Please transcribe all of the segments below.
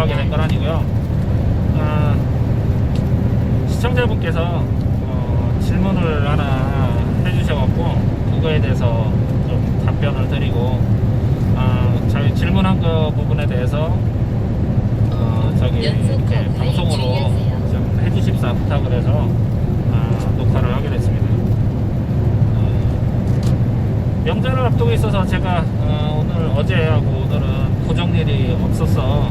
하게 된 건 아니고요. 시청자분께서 질문을 하나 해주셔갖고 그거에 대해서 좀 답변을 드리고, 저희 질문한 그 부분에 대해서 저기 이렇게 방송으로 좀 해주십사 부탁을 해서 녹화를 하게 됐습니다. 명절을 앞두고 있어서 제가 오늘 어제하고 오늘은 고정일이 없어서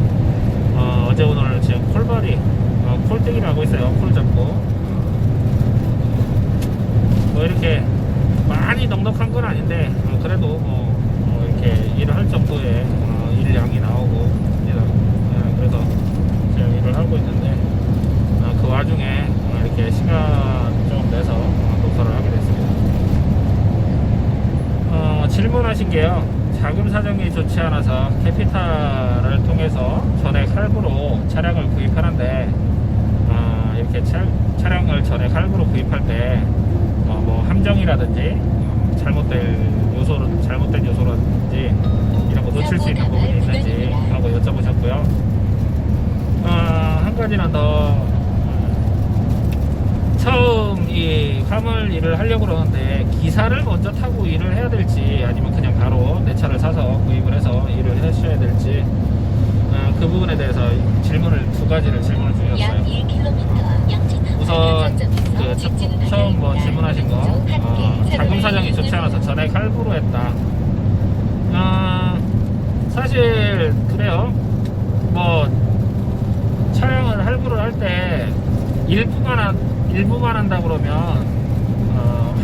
어제 오늘 지금 콜발이 콜뜨기를 하고 있어요. 콜 잡고 뭐 이렇게 많이 넉넉한 건 아닌데 그래도 이렇게 일을 할 정도의 일량이 나오고 그래서 제가 일을 하고 있는데 그 와중에 이렇게 시간 좀 내서 녹화를 하게 됐습니다. 질문하신 게요, 자금 사정이 좋지 않아서 캐피탈을 통해서 전액 할부로 차량을 구입하는데 이렇게 차량을 전액 할부로 구입할 때 뭐 함정이라든지 잘못된 요소라든지 이런 거 놓칠 수 있는 부분이 있는지 하고 여쭤보셨고요. 한 가지는 더, 처음 이 화물 일을 하려고 그러는데 기사를 먼저 타고 일을 해야 될지 아니면 그냥 바로 내 차를 사서 구입을 해서 일을 하셔야 될지 그 부분에 대해서 두 가지를 질문을 주셨어요. 우선 처음 질문하신 거, 자금 사정이 좋지 않아서 전액 할부로 했다. 사실 그래요. 뭐 차량을 할부를 할 때 일부만 한다 그러면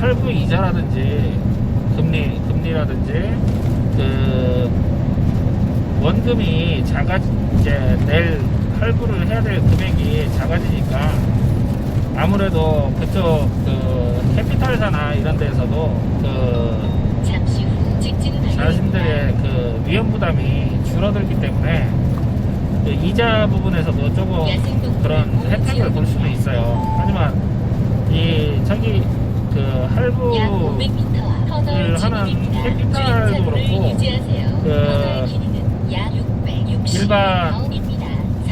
할부 이자라든지 금리라든지 그 원금이 이제 낼 할부를 해야 될 금액이 작아지니까 아무래도 그쪽 그 캐피탈사나 이런 데에서도 그 자신들의 그 위험 부담이 줄어들기 때문에 그 이자 부분에서도 조금 그런 혜택을 볼 수는 있어요. 하지만 그 할부를 하는 캐피탈도 그렇고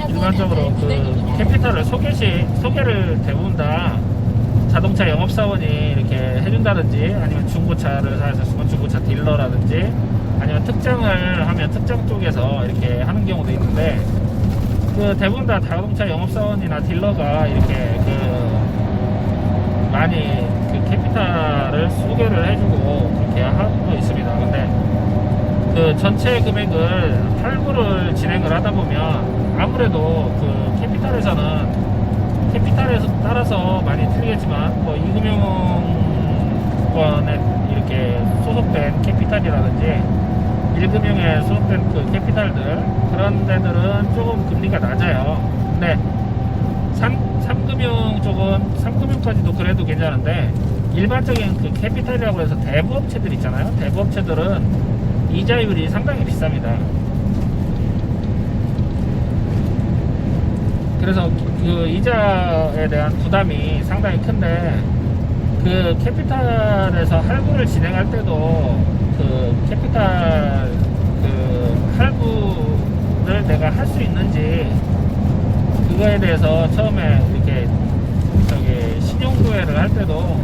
일반적으로 그 캐피탈을 소개를 대부분 다 자동차 영업사원이 이렇게 해준다든지 아니면 중고차를 사서 중고차 딜러라든지 아니면 특장을 하면 특장 쪽에서 이렇게 하는 경우도 있는데, 그 대부분 다 자동차 영업사원이나 딜러가 이렇게 많이 그 캐피탈을 소개를 해주고 그렇게 하고 있습니다. 근데 그 전체 금액을 할부를 진행을 하다 보면 아무래도 그 캐피탈에서는 캐피탈에 따라서 많이 틀리겠지만 뭐 이금융권에 이렇게 소속된 캐피탈이라든지 1금융에 소속된 그 캐피탈들, 그런 데들은 조금 금리가 낮아요. 근데 3금융 쪽은 3금융까지도 그래도 괜찮은데, 일반적인 그 캐피탈이라고 해서 대부업체들 있잖아요. 대부업체들은 이자율이 상당히 비쌉니다. 그래서 그 이자에 대한 부담이 상당히 큰데, 그 캐피탈에서 할부를 진행할 때도 그 캐피탈 그 할부를 내가 할 수 있는지, 그거에 대해서 처음에 이렇게 신용조회를 할 때도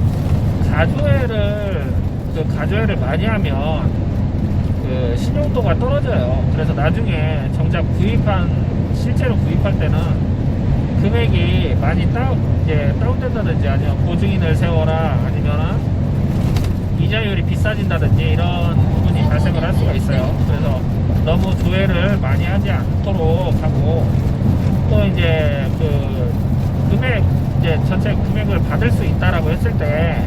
가조회를 많이 하면 그 신용도가 떨어져요. 그래서 나중에 정작 실제로 구입할 때는 금액이 많이 다운된다든지 아니면 보증인을 세워라 아니면 이자율이 비싸진다든지 이런 부분이 발생을 할 수가 있어요. 그래서 너무 조회를 많이 하지 않도록 하고, 또 이제 그 금액 전체 금액을 받을 수 있다라고 했을 때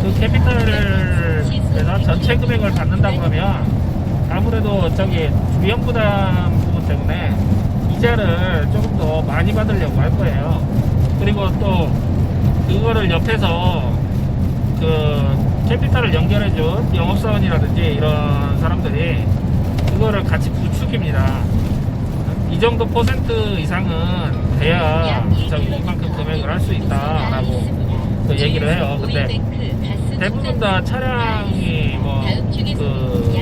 그 캐피탈에서 전체 금액을 받는다 그러면 아무래도 위험 부담 부분 때문에 이자를 조금 더 많이 받으려고 할 거예요. 그리고 또 그거를 옆에서 그 캐피탈을 연결해준 영업사원이라든지 이런 사람들이 그거를 같이 부축입니다. 이 정도 퍼센트 이상은 돼야 이만큼 금액을 할 수 있다라고 그 얘기를 해요. 근데 대부분 다 차량이 그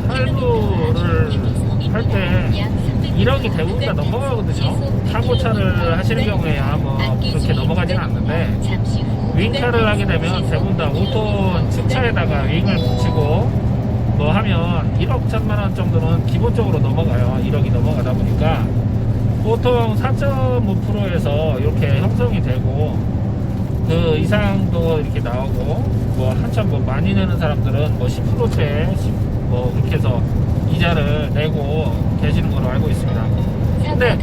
할부를 할 때 1억이 대부분 다 넘어가거든요. 사고차를 하시는 경우에야 뭐 그렇게 넘어가지는 않는데, 윙카를 하게 되면 대부분 다 5톤 측차에다가 윙을 붙이고 뭐 하면 1억 1천만 원 정도는 기본적으로 넘어가요. 1억이 넘어가다 보니까 보통 4.5%에서 이렇게 형성이 되고, 그 이상도 이렇게 나오고, 뭐 한참 뭐 많이 내는 사람들은 뭐 10%대 뭐 그렇게 해서 이자를 내고 계시는 걸로 알고 있습니다. 근데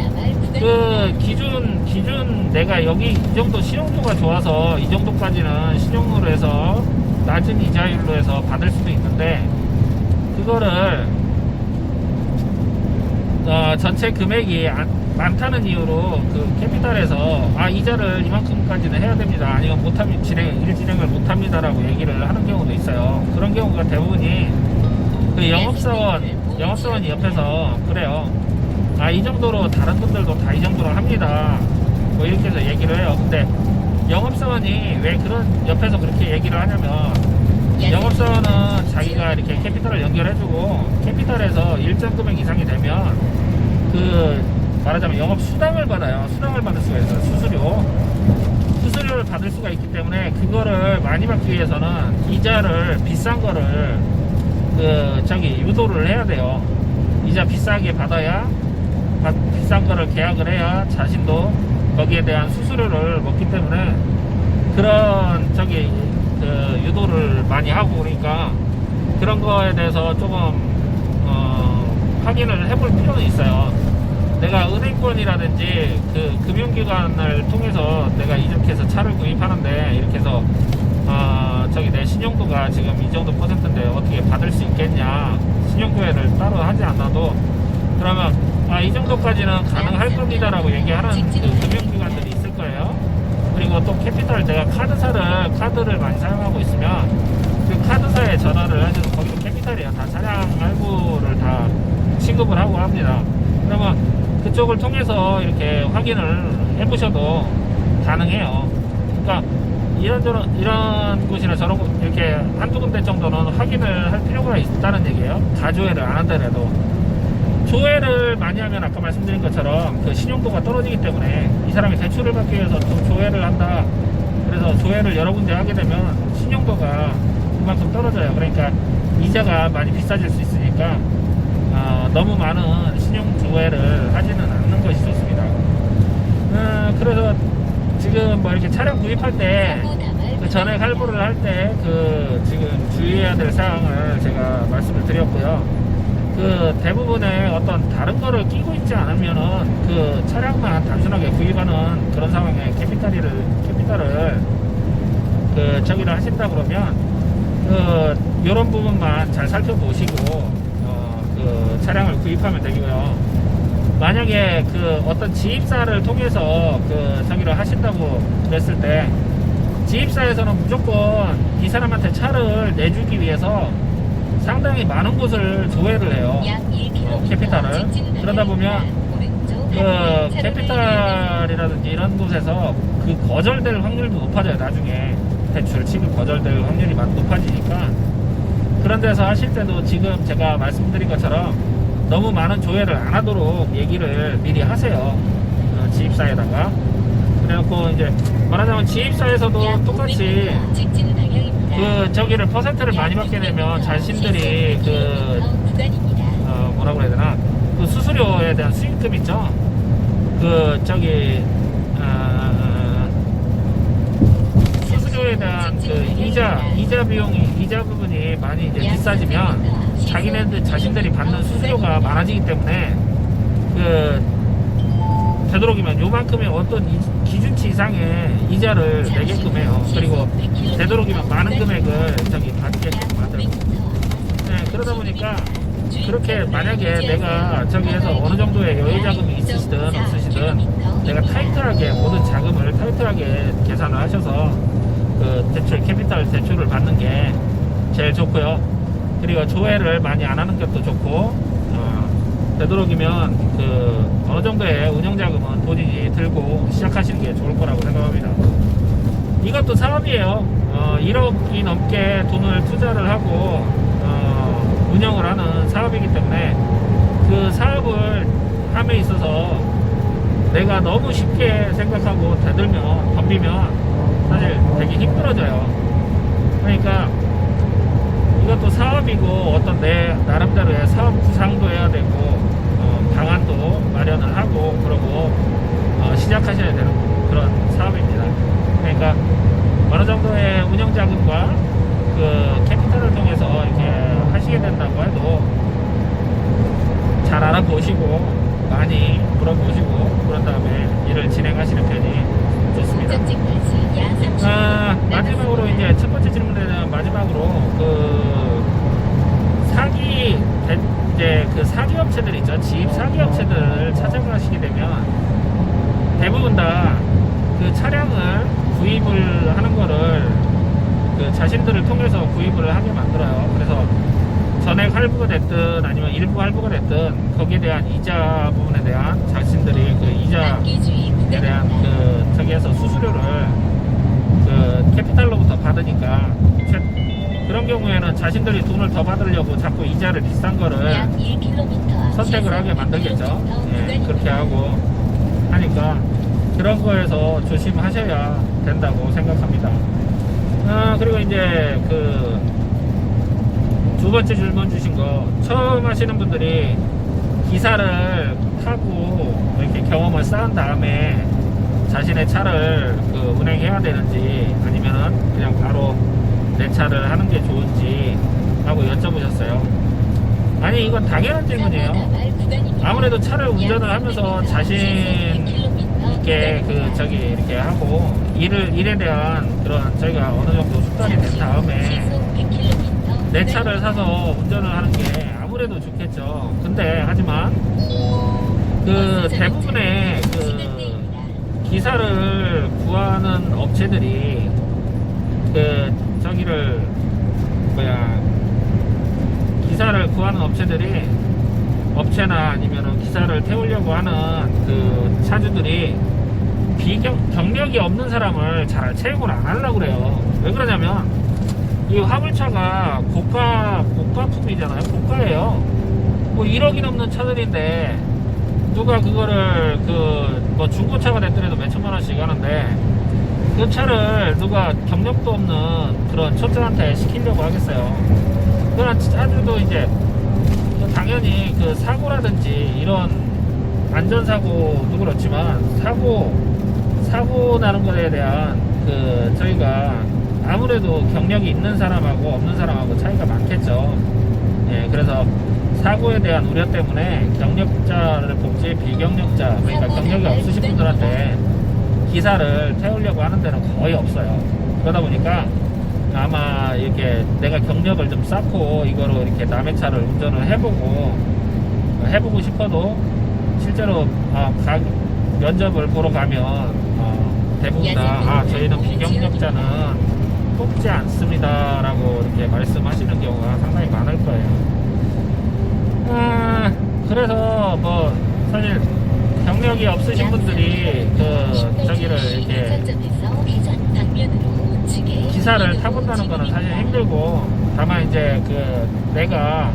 그 기준 내가 여기 이 정도 신용도가 좋아서 이 정도까지는 신용으로 해서 낮은 이자율로 해서 받을 수도 있는데, 그거를 전체 금액이 많다는 이유로 그 캐피탈에서 이자를 이만큼까지는 해야 됩니다, 아니면 못하면 진행을 못합니다라고 얘기를 하는 경우도 있어요. 그런 경우가 대부분이 그 영업사원이 옆에서 그래요. 이 정도로 다른 분들도 다 이 정도로 합니다, 뭐 이렇게 해서 얘기를 해요. 근데 영업사원이 왜 그런 옆에서 그렇게 얘기를 하냐면, 영업사원은 자기가 이렇게 캐피탈을 연결해주고 캐피탈에서 일정 금액 이상이 되면 그 말하자면 영업 수당을 받아요. 수당을 받을 수가 있어요. 수수료를 받을 수가 있기 때문에 그거를 많이 받기 위해서는 이자를 비싼 거를 유도를 해야 돼요. 이자 비싸게 받아야, 비싼 거를 계약을 해야 자신도 거기에 대한 수수료를 먹기 때문에 그런 유도를 많이 하고, 그러니까 그런 거에 대해서 조금 확인을 해볼 필요는 있어요. 내가 은행권이라든지 그 금융기관을 통해서 내가 이렇게 해서 차를 구입하는데, 이렇게 해서 내 신용도가 지금 이 정도 %인데 어떻게 받을 수 있겠냐, 신용조회를 따로 하지 않아도 그러면 이 정도까지는 가능할 겁니다 라고 얘기하는 그 금융기관들이 있을 거예요. 그리고 또 캐피탈, 내가 카드를 많이 사용하고 있으면 그 카드사에 전화를 하셔서, 거기도 캐피탈이에요. 다 차량 할부를 다 취급을 하고 합니다. 그러면 그쪽을 통해서 이렇게 확인을 해보셔도 가능해요. 그러니까 이런 곳이나 저런 곳, 이렇게 한두 군데 정도는 확인을 할 필요가 있다는 얘기예요. 다 조회를 안 한다래도. 조회를 많이 하면 아까 말씀드린 것처럼 그 신용도가 떨어지기 때문에, 이 사람이 대출을 받기 위해서 좀 조회를 한다, 그래서 조회를 여러 군데 하게 되면 신용도가 그만큼 떨어져요. 그러니까 이자가 많이 비싸질 수 있으니까 너무 많은 신용 조회를 하지는 않는 것이 좋습니다. 그래서 지금 뭐 이렇게 차량 구입할 때 그 전액 할부를 할 때 지금 주의해야 될 사항을 제가 말씀을 드렸고요. 그 대부분의 어떤 다른 거를 끼고 있지 않으면은 그 차량만 단순하게 구입하는 그런 상황에 캐피탈을 저기를 하신다 그러면 요런 부분만 잘 살펴보시고 그 차량을 구입하면 되고요. 만약에 어떤 지입사를 통해서 저기를 하신다고 그랬을 때, 지입사에서는 무조건 이 사람한테 차를 내주기 위해서 상당히 많은 곳을 조회를 해요. 캐피탈을. 그러다 보면 캐피탈이라든지 이런 곳에서 거절될 확률도 높아져요. 나중에 대출 취급 거절될 확률이 높아지니까, 그런 데서 하실 때도 지금 제가 말씀드린 것처럼 너무 많은 조회를 안 하도록 얘기를 미리 하세요. 지입사에다가. 그래갖고 이제 말하자면 지입사에서도 똑같이 저기를 퍼센트를 많이 받게 되면 자신들이 뭐라고 해야 되나, 수수료에 대한 수익금 있죠. 수수료에 대한 이자 부분이 많이 이제 비싸지면 자신들이 받는 수수료가 많아지기 때문에 되도록이면 요만큼의 어떤 기준치 이상의 이자를 내게끔 해요. 그리고 되도록이면 많은 금액을 받게끔 만들고. 그러다 보니까 그렇게 만약에 내가 저기에서 어느 정도의 여유 자금이 있으시든 없으시든 내가 타이트하게 모든 자금을 타이트하게 계산을 하셔서 캐피탈 대출을 받는 게 제일 좋고요. 그리고 조회를 많이 안 하는 것도 좋고, 되도록이면 어느 정도의 운영자금은 본인이 들고 시작하시는 게 좋을 거라고 생각합니다. 이것도 사업이에요. 1억이 넘게 돈을 투자를 하고 운영을 하는 사업이기 때문에 그 사업을 함에 있어서 내가 너무 쉽게 생각하고 대들면 덤비면 사실 되게 힘들어져요. 그러니까 이것도 사업이고 어떤 내 나름대로의 사업 구상도 해야 되고 방안도 마련을 하고 그러고 시작하셔야 되는 그런 사업입니다. 그러니까 어느 정도의 운영 자금과 그 캐피탈을 통해서 이렇게 하시게 된다고 해도 잘 알아보시고 많이 물어보시고 그런 다음에 일을 진행하시는 편이 좋습니다. 마지막으로 이제 첫 번째 질문에 대한 마지막으로 이제 그 사기 업체들 있죠. 지입 사기 업체들을 찾아가시게 되면 대부분 다 그 차량을 구입을 하는 거를 그 자신들을 통해서 구입을 하게 만들어요. 그래서 전액 할부가 됐든 아니면 일부 할부가 됐든 거기에 대한 이자 부분에 대한 자신들이 그 이자에 대한 그 저기에서 수수료를 그 캐피탈로부터 받으니까 그런 경우에는 자신들이 돈을 더 받으려고 자꾸 이자를 비싼 거를 선택을 하게 만들겠죠. 예, 그렇게 하고 하니까 그런 거에서 조심하셔야 된다고 생각합니다. 그리고 이제 그 두 번째 질문 주신 거, 처음 하시는 분들이 기사를 타고 이렇게 경험을 쌓은 다음에 자신의 차를 그 운행해야 되는지 아니면은 그냥 바로 내 차를 하는 게 좋은지 하고 여쭤보셨어요. 아니, 이건 당연한 질문이에요. 아무래도 차를 운전을 하면서 자신 있게 이렇게 하고 일에 대한 그런 저희가 어느 정도 숙달이 된 다음에 내 차를 사서 운전을 하는 게 아무래도 좋겠죠. 근데 하지만 그 대부분의 그 기사를 구하는 업체들이 기사를 구하는 업체나 아니면은 기사를 태우려고 하는 그 차주들이 경력이 없는 사람을 잘 채용을 안 하려고 그래요. 왜 그러냐면 이 화물차가 고가품이잖아요. 고가예요. 뭐 1억이 넘는 차들인데 누가 그거를 뭐 중고차가 됐더라도 몇천만 원씩 하는데 그 차를 누가 경력도 없는 그런 초짜한테 시키려고 하겠어요. 그런 차들도 이제 당연히 그 사고라든지 이런 안전사고도 그렇지만 사고 나는 것에 대한 저희가 아무래도 경력이 있는 사람하고 없는 사람하고 차이가 많겠죠. 예, 그래서 사고에 대한 우려 때문에 경력자를 뽑지 비경력자, 그러니까 경력이 없으신 분들한테 기사를 태우려고 하는 데는 거의 없어요. 그러다 보니까 아마 이렇게 내가 경력을 좀 쌓고 이거로 이렇게 남의 차를 운전을 해보고 싶어도 실제로 면접을 보러 가면 대부분 다 저희는 비경력자는 뽑지 않습니다 라고 이렇게 말씀하시는 경우가 상당히 많을 거예요. 그래서 뭐 사실 경력이 없으신 분들이 저기를 이렇게 기사를 타본다는 거는 사실 힘들고, 다만 이제 내가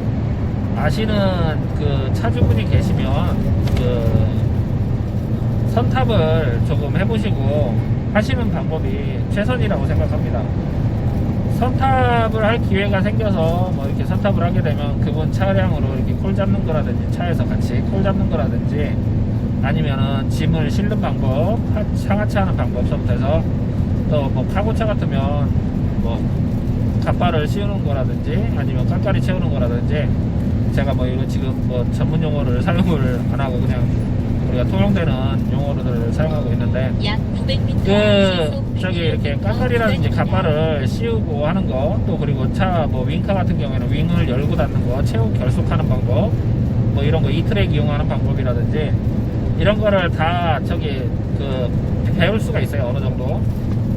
아시는 차주분이 계시면 선탑을 조금 해보시고 하시는 방법이 최선이라고 생각합니다. 선탑을 할 기회가 생겨서 뭐 이렇게 선탑을 하게 되면 그분 차량으로 이렇게 콜 잡는 거라든지 차에서 같이 콜 잡는 거라든지 아니면은 짐을 실는 방법, 상하차 하는 방법부터 해서 또 뭐 카고차 같으면 뭐 갑바를 씌우는 거라든지 아니면 깎아리 채우는 거라든지, 제가 뭐 이거 지금 뭐 전문 용어를 사용을 안 하고 그냥 우리가 통용되는 용어들을 사용하고 있는데 이렇게 깎아리라든지 갑바를 씌우고 하는 거, 또 그리고 차 뭐 윙카 같은 경우에는 윙을 열고 닫는 거, 채우 결속하는 방법, 뭐 이런 거 이트랙 이용하는 방법이라든지 이런 거를 다 배울 수가 있어요, 어느 정도.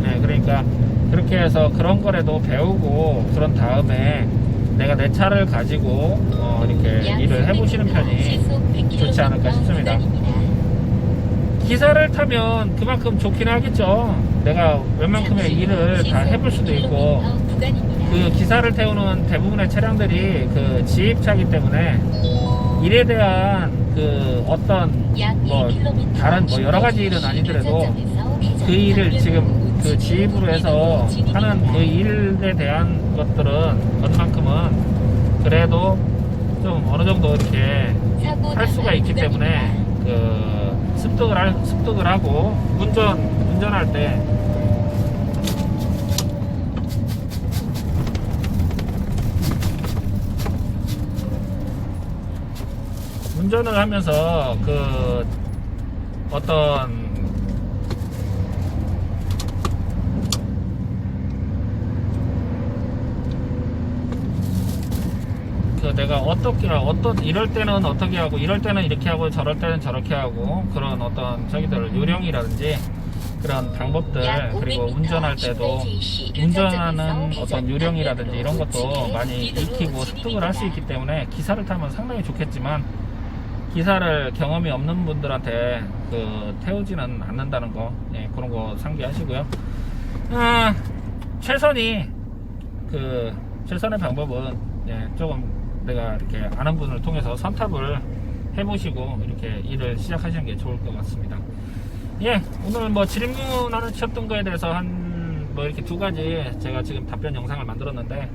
네, 그러니까 그렇게 해서 그런 거라도 배우고 그런 다음에 내가 내 차를 가지고 이렇게 일을 해보시는 편이 좋지 않을까 싶습니다. 기사를 타면 그만큼 좋긴 하겠죠. 내가 웬만큼의 일을 다 해볼 수도 있고, 기사를 태우는 대부분의 차량들이 지입차이기 때문에 일에 대한 그 어떤 뭐 다른 뭐 여러 가지 일은 아니더라도 그 일을 지금 그 지입으로 해서 하는 그 일에 대한 것들은 것만큼은 그래도 좀 어느 정도 이렇게 할 수가 있기 때문에 그 습득을 하고 운전할 때 운전을 하면서 그 어떤 그 내가 이럴 때는 어떻게 하고 이럴 때는 이렇게 하고 저럴 때는 저렇게 하고 그런 어떤 저기들 요령이라든지 그런 방법들 그리고 운전할 때도 운전하는 어떤 요령이라든지 이런 것도 많이 익히고 습득을 할 수 있기 때문에 기사를 타면 상당히 좋겠지만 기사를 경험이 없는 분들한테 그 태우지는 않는다는 거 그런 거 상기하시고요. 최선의 방법은 조금 내가 이렇게 아는 분을 통해서 선탑을 해보시고 이렇게 일을 시작하시는 게 좋을 것 같습니다. 오늘 뭐 질문 하나 주셨던 거에 대해서 뭐 이렇게 두 가지 제가 지금 답변 영상을 만들었는데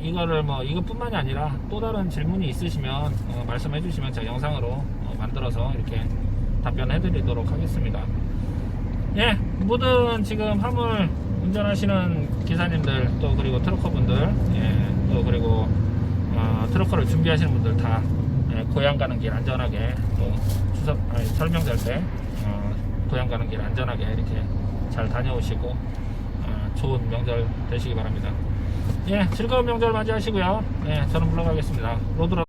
이거를 뭐 이것뿐만이 아니라 또 다른 질문이 있으시면 말씀해 주시면 제가 영상으로 만들어서 이렇게 답변해 드리도록 하겠습니다. 모든 지금 화물 운전하시는 기사님들 또 그리고 트럭커분들 또 그리고 트럭커를 준비하시는 분들 다 고향 가는 길 안전하게 또 설명될 때 고향 가는 길 안전하게 이렇게 잘 다녀오시고 좋은 명절 되시기 바랍니다. 즐거운 명절 맞이하시고요. 저는 물러가겠습니다. 로드로